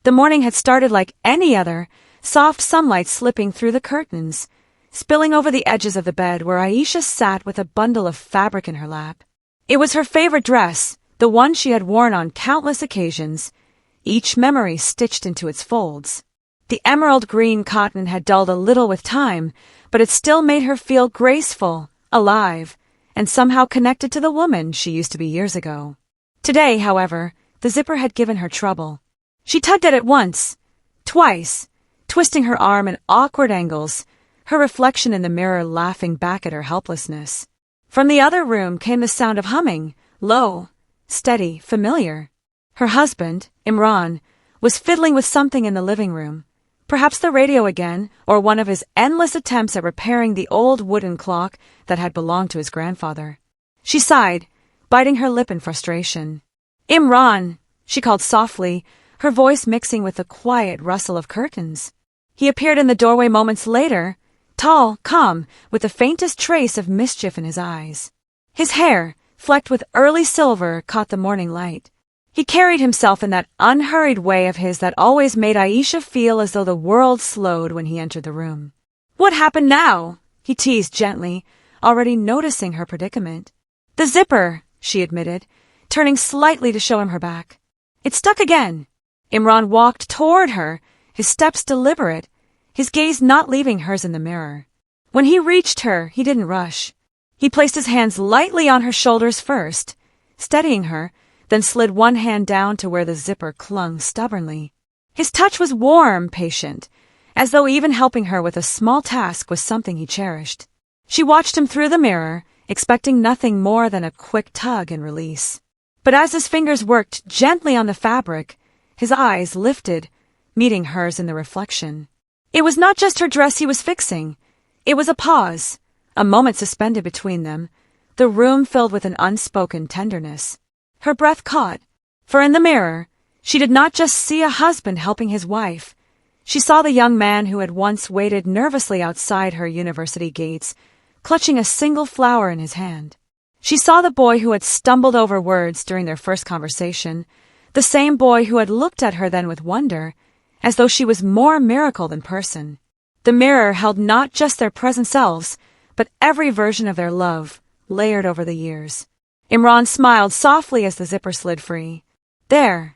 The morning had started like any other, soft sunlight slipping through the curtains, spilling over the edges of the bed where Aisha sat with a bundle of fabric in her lap. It was her favorite dress, the one she had worn on countless occasions, each memory stitched into its folds. The emerald green cotton had dulled a little with time, but it still made her feel graceful, alive, and somehow connected to the woman she used to be years ago. Today, however, the zipper had given her trouble. She tugged at it once, twice, twisting her arm at awkward angles, her reflection in the mirror laughing back at her helplessness. From the other room came the sound of humming, low, steady, familiar. Her husband, Imran, was fiddling with something in the living room, perhaps the radio again, or one of his endless attempts at repairing the old wooden clock that had belonged to his grandfather. She sighed, biting her lip in frustration. "Imran," she called softly, her voice mixing with the quiet rustle of curtains. He appeared in the doorway moments later, tall, calm, with the faintest trace of mischief in his eyes. His hair, flecked with early silver, caught the morning light. He carried himself in that unhurried way of his that always made Aisha feel as though the world slowed when he entered the room. "What happened now?" he teased gently, already noticing her predicament. "The zipper," she admitted, turning slightly to show him her back. "It stuck again." Imran walked toward her, his steps deliberate, his gaze not leaving hers in the mirror. When he reached her, he didn't rush. He placed his hands lightly on her shoulders first, steadying her, then slid one hand down to where the zipper clung stubbornly. His touch was warm, patient, as though even helping her with a small task was something he cherished. She watched him through the mirror, expecting nothing more than a quick tug and release. But as his fingers worked gently on the fabric, his eyes lifted, meeting hers in the reflection. It was not just her dress he was fixing. It was a pause, a moment suspended between them, the room filled with an unspoken tenderness. Her breath caught, for in the mirror, she did not just see a husband helping his wife. She saw the young man who had once waited nervously outside her university gates, clutching a single flower in his hand. She saw the boy who had stumbled over words during their first conversation, the same boy who had looked at her then with wonder, as though she was more miracle than person. The mirror held not just their present selves, but every version of their love, layered over the years. Imran smiled softly as the zipper slid free. There,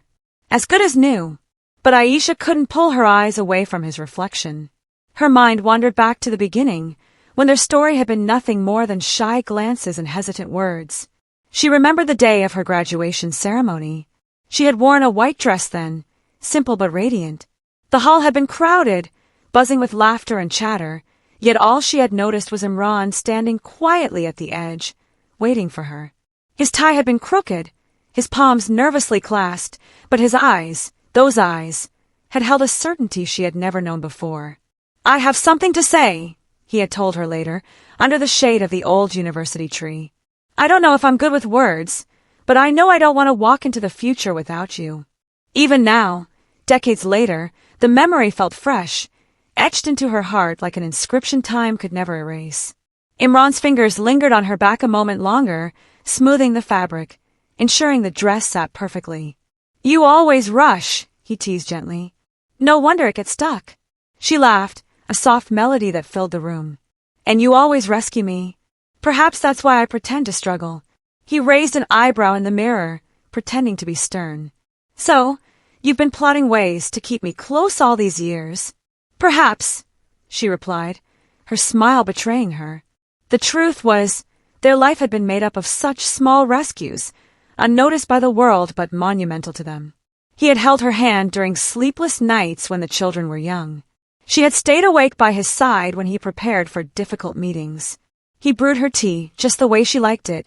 as good as new. But Aisha couldn't pull her eyes away from his reflection. Her mind wandered back to the beginning, when their story had been nothing more than shy glances and hesitant words. She remembered the day of her graduation ceremony. She had worn a white dress then, simple but radiant. The hall had been crowded, buzzing with laughter and chatter, yet all she had noticed was Imran standing quietly at the edge, waiting for her. His tie had been crooked, his palms nervously clasped, but his eyes, those eyes, had held a certainty she had never known before. "I have something to say," he had told her later, under the shade of the old university tree. "I don't know if I'm good with words, but I know I don't want to walk into the future without you." Even now, decades later, the memory felt fresh, etched into her heart like an inscription time could never erase. Imran's fingers lingered on her back a moment longer, smoothing the fabric, ensuring the dress sat perfectly. "You always rush," he teased gently. "No wonder it gets stuck." She laughed, a soft melody that filled the room. "And you always rescue me. Perhaps that's why I pretend to struggle." He raised an eyebrow in the mirror, pretending to be stern. "So, you've been plotting ways to keep me close all these years?" "Perhaps," she replied, her smile betraying her. The truth was, their life had been made up of such small rescues, unnoticed by the world but monumental to them. He had held her hand during sleepless nights when the children were young. She had stayed awake by his side when he prepared for difficult meetings. He brewed her tea just the way she liked it,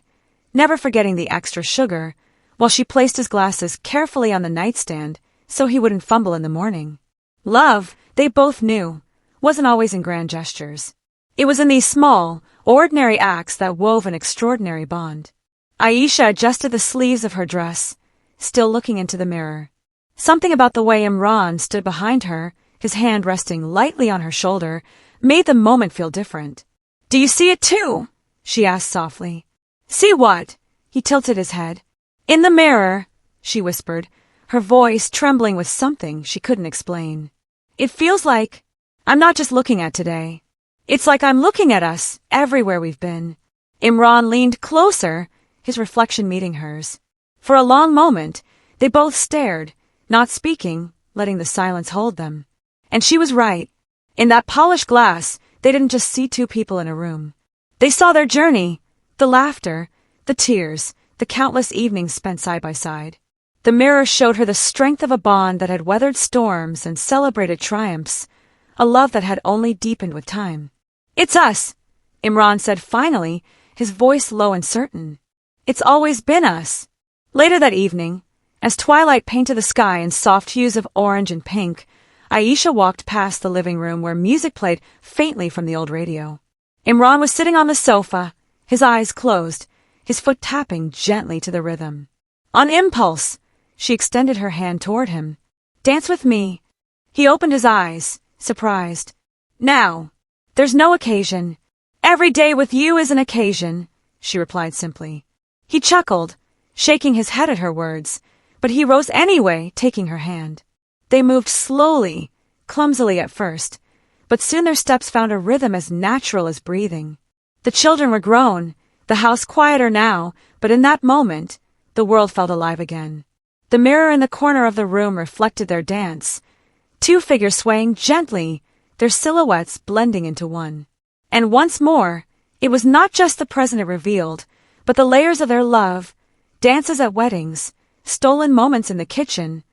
never forgetting the extra sugar, while she placed his glasses carefully on the nightstand so he wouldn't fumble in the morning. Love, they both knew, wasn't always in grand gestures. It was in these small, ordinary acts that wove an extraordinary bond. Aisha adjusted the sleeves of her dress, still looking into the mirror. Something about the way Imran stood behind her, his hand resting lightly on her shoulder, made the moment feel different. "Do you see it too?" she asked softly. "See what?" He tilted his head. "In the mirror," she whispered, her voice trembling with something she couldn't explain. It feels like I'm not just looking at today. It's like I'm looking at us everywhere we've been. Imran leaned closer, his reflection meeting hers. For a long moment, they both stared, not speaking, letting the silence hold them. And she was right. In that polished glass, they didn't just see two people in a room. They saw their journey, the laughter, the tears, the countless evenings spent side by side. The mirror showed her the strength of a bond that had weathered storms and celebrated triumphs, a love that had only deepened with time. "It's us," Imran said finally, his voice low and certain. "It's always been us." Later that evening, as twilight painted the sky in soft hues of orange and pink, Aisha walked past the living room where music played faintly from the old radio. Imran was sitting on the sofa, his eyes closed, his foot tapping gently to the rhythm. On impulse, she extended her hand toward him. "Dance with me." He opened his eyes, surprised. "Now. There's no occasion. Every day with you is an occasion," she replied simply. He chuckled, shaking his head at her words, but he rose anyway, taking her hand. They moved slowly, clumsily at first, but soon their steps found a rhythm as natural as breathing. The children were grown, the house quieter now, but in that moment, the world felt alive again. The mirror in the corner of the room reflected their dance, two figures swaying gently, their silhouettes blending into one. And once more, it was not just the present it revealed, but the layers of their love, dances at weddings, stolen moments in the kitchen,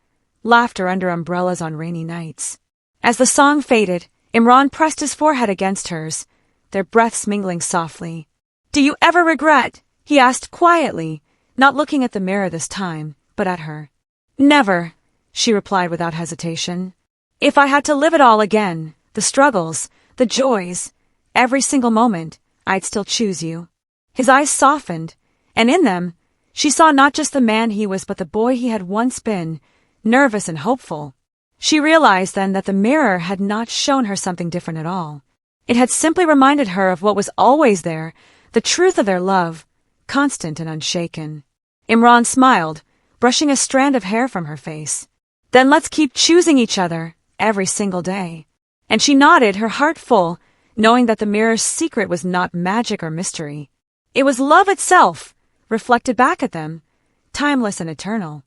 laughter under umbrellas on rainy nights. As the song faded, Imran pressed his forehead against hers, their breaths mingling softly. "Do you ever regret?" he asked quietly, not looking at the mirror this time, but at her. "Never," she replied without hesitation. "If I had to live it all again, the struggles, the joys, every single moment, I'd still choose you." His eyes softened, and in them, she saw not just the man he was but the boy he had once been, nervous and hopeful. She realized then that the mirror had not shown her something different at all. It had simply reminded her of what was always there, the truth of their love, constant and unshaken. Imran smiled, brushing a strand of hair from her face. "Then let's keep choosing each other, every single day." And she nodded, her heart full, knowing that the mirror's secret was not magic or mystery. It was love itself, reflected back at them, timeless and eternal.